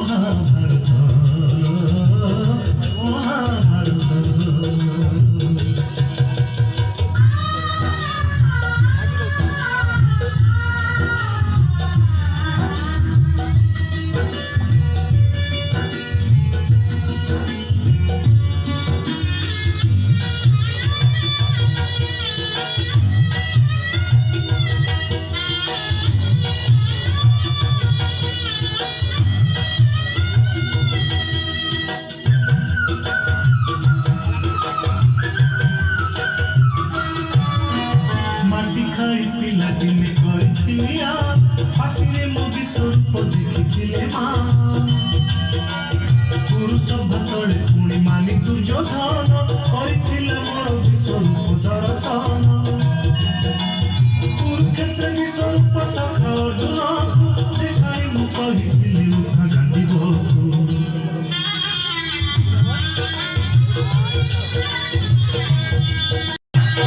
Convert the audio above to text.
ମହାଭାରତ ମହାଭାରତ। ପିଲାଦିନେ କରିଥିଲି ପାଟିରେ ମୋ ବିଶ୍ୱରୂପ ଦେଖିଥିଲେ ମା ପୁରୁଷ ଭାତଳେ ପୁଣି ମାନି ଦୁର୍ଯ୍ୟୋଧନ କରିଥିଲା ମୋର ବିଶ୍ୱରୂପ ଦର୍ଶନ କୁରୁକ୍ଷେତ୍ର ବିଶ୍ୱରୂପ ସଖା ଅର୍ଜୁନକୁ ଦେଖାଇ ମୁଁ କହିଥିଲି ଉଠା ଗାନ୍ଧିବକୁ।